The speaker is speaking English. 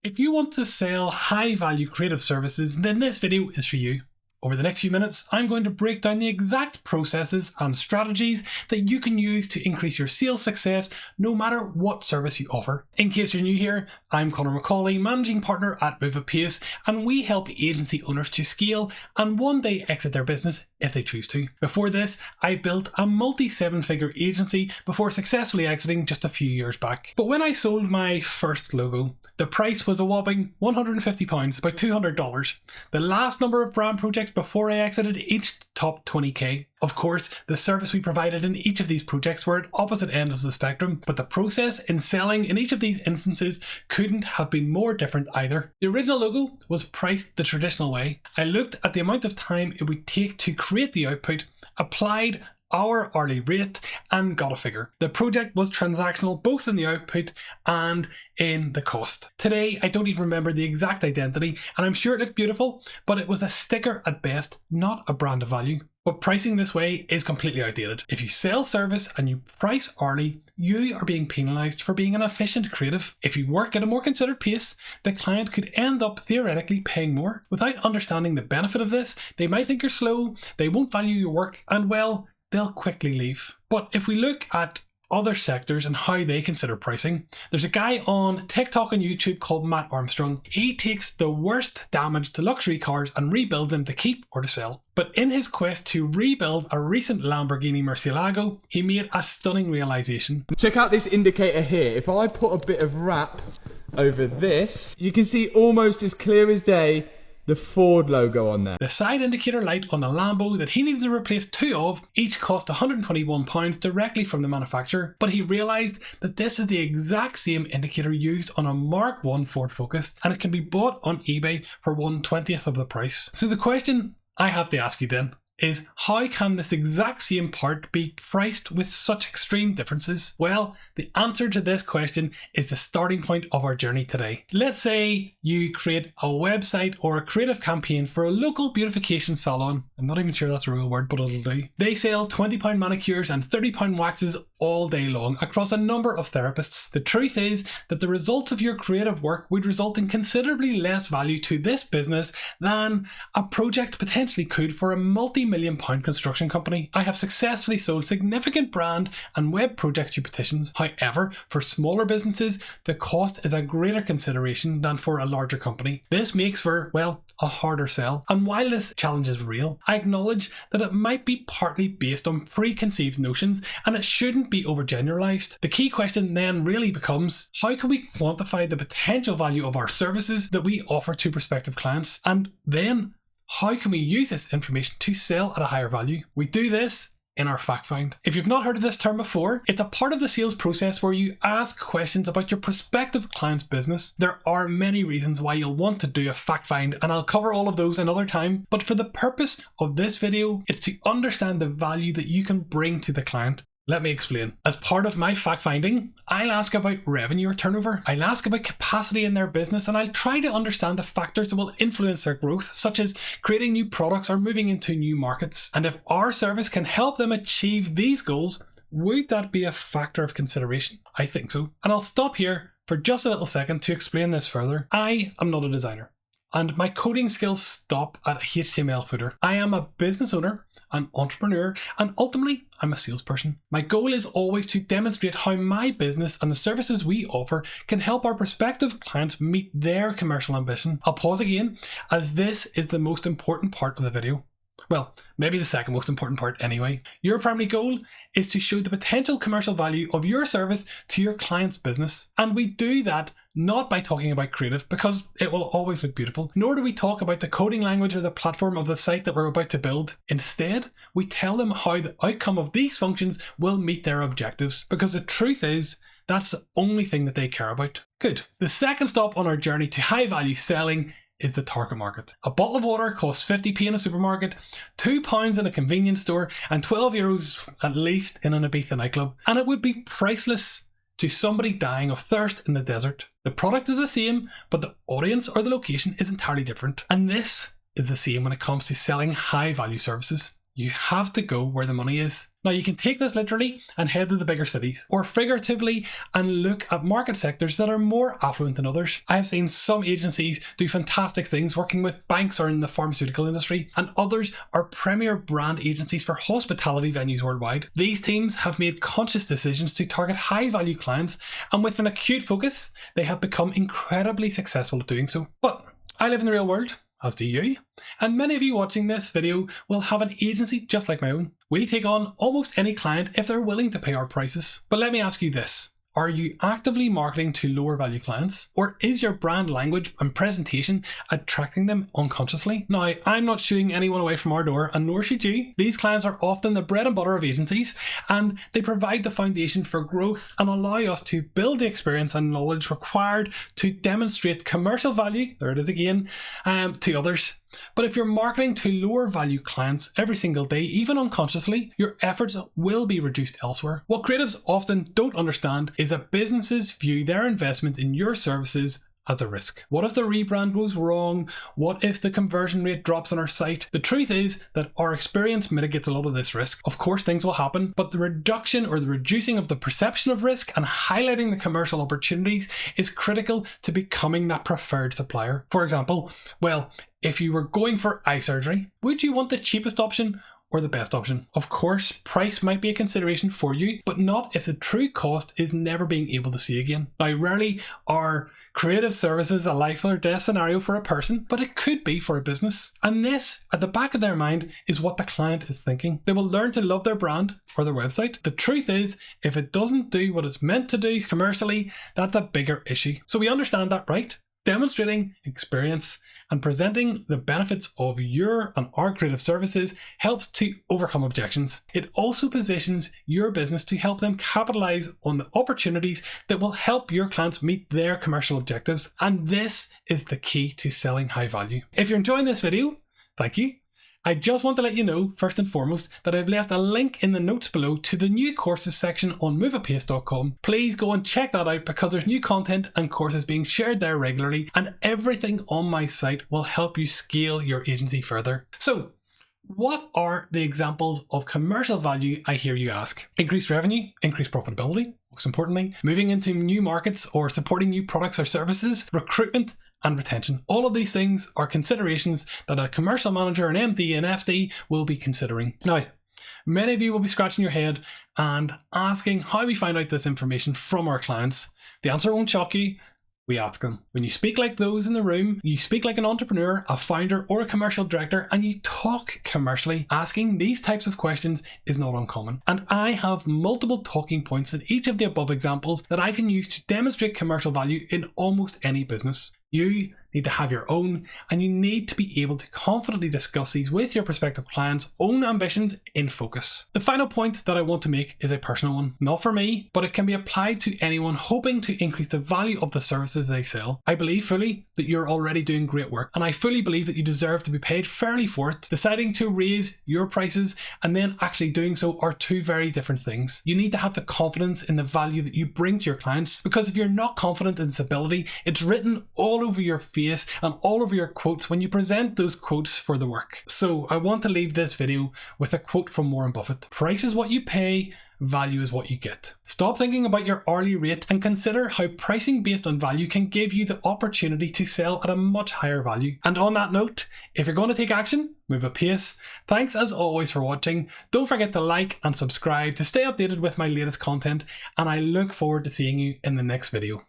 If you want to sell high value creative services, then this video is for you. Over the next few minutes, I'm going to break down the exact processes and strategies that you can use to increase your sales success no matter what service you offer. In case you're new here, I'm Conor McCauley, Managing Partner at Move at Pace, and we help agency owners to scale and one day exit their business if they choose to. Before this, I built a multi-7-figure agency before successfully exiting just a few years back. But when I sold my first logo, the price was a whopping £150, about $200. The last number of brand projects before I exited each top 20k. Of course, the service we provided in each of these projects were at opposite ends of the spectrum, but the process in selling in each of these instances couldn't have been more different either. The original logo was priced the traditional way. I looked at the amount of time it would take to create the output, applied our hourly rate, and got a figure. The project was transactional both in the output and in the cost. Today, I don't even remember the exact identity, and I'm sure it looked beautiful, but it was a sticker at best, not a brand of value. But pricing this way is completely outdated. If you sell service and you price hourly, you are being penalised for being an efficient creative. If you work at a more considered pace, the client could end up theoretically paying more. Without understanding the benefit of this, they might think you're slow, they won't value your work, and well, they'll quickly leave. But if we look at other sectors and how they consider pricing, there's a guy on TikTok and YouTube called Matt Armstrong. He takes the worst damaged luxury cars and rebuilds them to keep or to sell. But in his quest to rebuild a recent Lamborghini Murcielago, he made a stunning realization. Check out this indicator here. If I put a bit of wrap over this, you can see almost as clear as day the Ford logo on there. The side indicator light on the Lambo that he needed to replace 2 of each cost £121 directly from the manufacturer, but he realised that this is the exact same indicator used on a Mark I Ford Focus, and it can be bought on eBay for 1/20th of the price. So the question I have to ask you then is, how can this exact same part be priced with such extreme differences? Well, the answer to this question is the starting point of our journey today. Let's say you create a website or a creative campaign for a local beautification salon. I'm not even sure that's a real word, but it'll do. They sell £20 manicures and £30 waxes all day long across a number of therapists. The truth is that the results of your creative work would result in considerably less value to this business than a project potentially could for a multi-million-pound construction company. I have successfully sold significant brand and web projects to petitions. However, for smaller businesses, the cost is a greater consideration than for a larger company. This makes for, well, a harder sell. And while this challenge is real, I acknowledge that it might be partly based on preconceived notions and it shouldn't be overgeneralized. The key question then really becomes, how can we quantify the potential value of our services that we offer to prospective clients? And then, how can we use this information to sell at a higher value? We do this in our fact find. If you've not heard of this term before, it's a part of the sales process where you ask questions about your prospective client's business. There are many reasons why you'll want to do a fact find, and I'll cover all of those another time, but for the purpose of this video, it's to understand the value that you can bring to the client. Let me explain. As part of my fact finding, I'll ask about revenue or turnover. I'll ask about capacity in their business, and I'll try to understand the factors that will influence their growth, such as creating new products or moving into new markets. And if our service can help them achieve these goals, would that be a factor of consideration? I think so. And I'll stop here for just a little second to explain this further. I am not a designer, and my coding skills stop at a HTML footer. I am a business owner, an entrepreneur, and ultimately I'm a salesperson. My goal is always to demonstrate how my business and the services we offer can help our prospective clients meet their commercial ambition. I'll pause again, as this is the most important part of the video. Well, maybe the second most important part anyway. Your primary goal is to show the potential commercial value of your service to your client's business. And we do that not by talking about creative, because it will always look beautiful, nor do we talk about the coding language or the platform of the site that we're about to build. Instead, we tell them how the outcome of these functions will meet their objectives, because the truth is, that's the only thing that they care about. Good. The second stop on our journey to high value selling is the target market. A bottle of water costs 50p in a supermarket, £2 in a convenience store, and €12 at least in an Ibiza nightclub. And it would be priceless to somebody dying of thirst in the desert. The product is the same, but the audience or the location is entirely different. And this is the same when it comes to selling high value services. You have to go where the money is. Now you can take this literally and head to the bigger cities, or figuratively and look at market sectors that are more affluent than others. I have seen some agencies do fantastic things working with banks or in the pharmaceutical industry, and others are premier brand agencies for hospitality venues worldwide. These teams have made conscious decisions to target high value clients, and with an acute focus, they have become incredibly successful at doing so. But I live in the real world, as do you, and many of you watching this video will have an agency just like my own. We'll take on almost any client if they're willing to pay our prices. But let me ask you this. Are you actively marketing to lower value clients? Or is your brand language and presentation attracting them unconsciously? Now, I'm not shooing anyone away from our door, and nor should you. These clients are often the bread and butter of agencies, and they provide the foundation for growth and allow us to build the experience and knowledge required to demonstrate commercial value, there it is again, to others. But if you're marketing to lower value clients every single day, even unconsciously, your efforts will be reduced elsewhere. What creatives often don't understand is that businesses view their investment in your services as a risk. What if the rebrand goes wrong? What if the conversion rate drops on our site? The truth is that our experience mitigates a lot of this risk. Of course, things will happen, but the reduction or the reducing of the perception of risk and highlighting the commercial opportunities is critical to becoming that preferred supplier. For example, well, if you were going for eye surgery, would you want the cheapest option or the best option? Of course, price might be a consideration for you, but not if the true cost is never being able to see again. Now, rarely are creative services a life or death scenario for a person, but it could be for a business. And this, at the back of their mind, is what the client is thinking. They will learn to love their brand or their website. The truth is, if it doesn't do what it's meant to do commercially, that's a bigger issue. So we understand that, right? Demonstrating experience and presenting the benefits of your and our creative services helps to overcome objections. It also positions your business to help them capitalize on the opportunities that will help your clients meet their commercial objectives. And this is the key to selling high value. If you're enjoying this video, thank you. I just want to let you know, first and foremost, that I've left a link in the notes below to the new courses section on moveapace.com. Please go and check that out because there's new content and courses being shared there regularly, and everything on my site will help you scale your agency further. So, what are the examples of commercial value, I hear you ask? Increased revenue, increased profitability, most importantly, moving into new markets or supporting new products or services, recruitment and retention. All of these things are considerations that a commercial manager, an MD, an FD will be considering. Now, many of you will be scratching your head and asking how we find out this information from our clients. The answer won't shock you. We ask them. When you speak like those in the room, you speak like an entrepreneur, a founder, or a commercial director, and you talk commercially, asking these types of questions is not uncommon. And I have multiple talking points in each of the above examples that I can use to demonstrate commercial value in almost any business. You need to have your own, and you need to be able to confidently discuss these with your prospective clients' own ambitions in focus. The final point that I want to make is a personal one. Not for me, but it can be applied to anyone hoping to increase the value of the services they sell. I believe fully that you're already doing great work, and I fully believe that you deserve to be paid fairly for it. Deciding to raise your prices and then actually doing so are two very different things. You need to have the confidence in the value that you bring to your clients, because if you're not confident in this ability, it's written all over your face and all over your quotes when you present those quotes for the work. So I want to leave this video with a quote from Warren Buffett. Price is what you pay, value is what you get. Stop thinking about your hourly rate and consider how pricing based on value can give you the opportunity to sell at a much higher value. And on that note, if you're going to take action, move at pace. Thanks as always for watching. Don't forget to like and subscribe to stay updated with my latest content, and I look forward to seeing you in the next video.